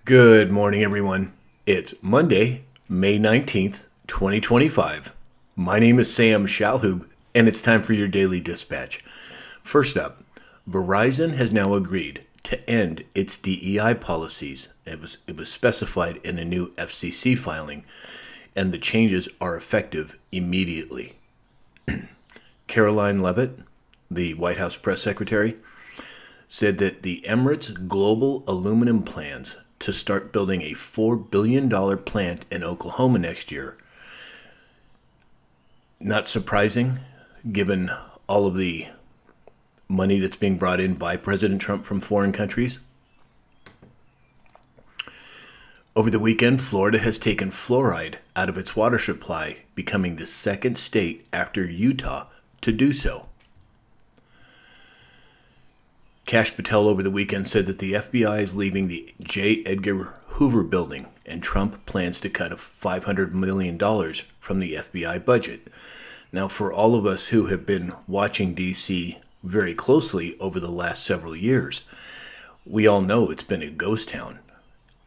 Good morning, everyone. It's Monday, May 19th, 2025. My name is Sam Shalhoub, and it's time for your daily dispatch. First up, Verizon has now agreed to end its DEI policies. It was specified in a new FCC filing, and the changes are effective immediately. Caroline Leavitt, the White House press secretary, said that the Emirates Global Aluminum plans to start building a $4 billion plant in Oklahoma next year. Not surprising, given all of the money that's being brought in by President Trump from foreign countries. Over the weekend, Florida has taken fluoride out of its water supply, becoming the second state after Utah to do so. Kash Patel over the weekend said that the FBI is leaving the J. Edgar Hoover building, and Trump plans to cut $500 million from the FBI budget. Now, for all of us who have been watching D.C. very closely over the last several years, we all know it's been a ghost town.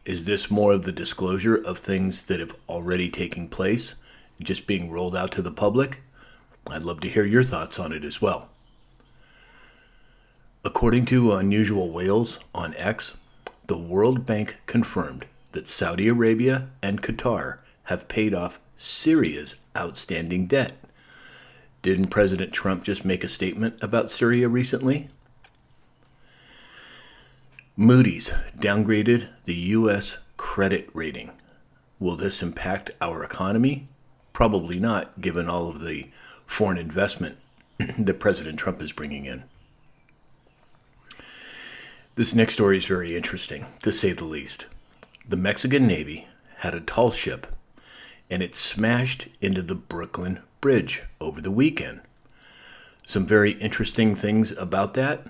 Is this more of the disclosure of things that have already taken place, just being rolled out to the public? I'd love to hear your thoughts on it as well. According to Unusual Whales on X, the World Bank confirmed that Saudi Arabia and Qatar have paid off Syria's outstanding debt. Didn't President Trump just make a statement about Syria recently? Moody's downgraded the U.S. credit rating. Will this impact our economy? Probably not, given all of the foreign investment that President Trump is bringing in. This next story is very interesting, to say the least. The Mexican Navy had a tall ship, and it smashed into the Brooklyn Bridge over the weekend. Some very interesting things about that.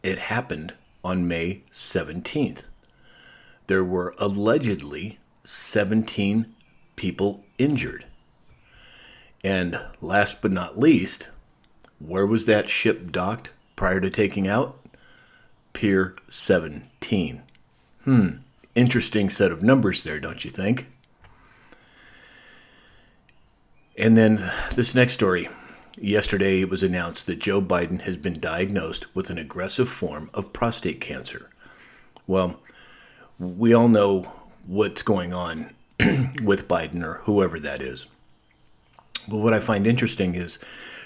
It happened on May 17th. There were allegedly 17 people injured. And last but not least, where was that ship docked prior to taking out? Pier 17. Interesting set of numbers there, don't you think? And then this next story. Yesterday it was announced that Joe Biden has been diagnosed with an aggressive form of prostate cancer. Well, we all know what's going on with Biden or whoever that is. But what I find interesting is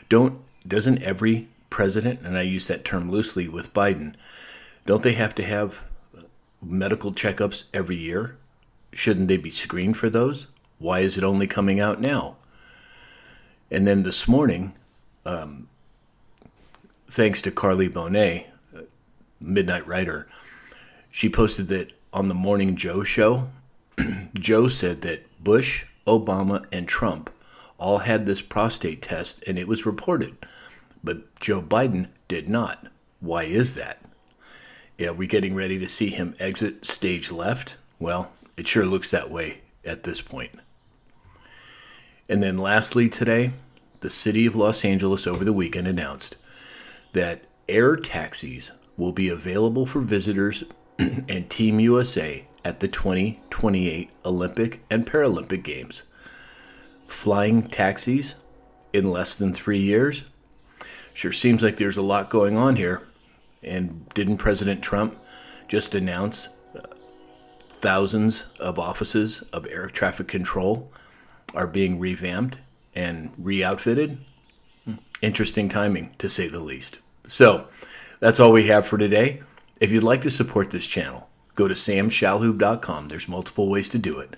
doesn't every president, and I use that term loosely with Biden, don't they have to have medical checkups every year? Shouldn't they be screened for those? Why is it only coming out now? And then this morning, thanks to Carly Bonet, Midnight Writer, she posted that on the Morning Joe show, Joe said that Bush, Obama, and Trump all had this prostate test and it was reported, but Joe Biden did not. Why is that? Are we getting ready to see him exit stage left? Well, it sure looks that way at this point. And then lastly today, the city of Los Angeles over the weekend announced that air taxis will be available for visitors and Team USA at the 2028 Olympic and Paralympic Games. Flying taxis in less than 3 years? Sure seems like there's a lot going on here. And didn't President Trump just announce thousands of offices of air traffic control are being revamped and re-outfitted? Interesting timing, to say the least. So, that's all we have for today. If you'd like to support this channel, go to samshalhoub.com. There's multiple ways to do it.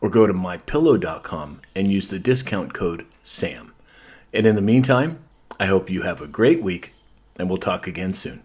Or go to mypillow.com and use the discount code SAM. And in the meantime, I hope you have a great week, and we'll talk again soon.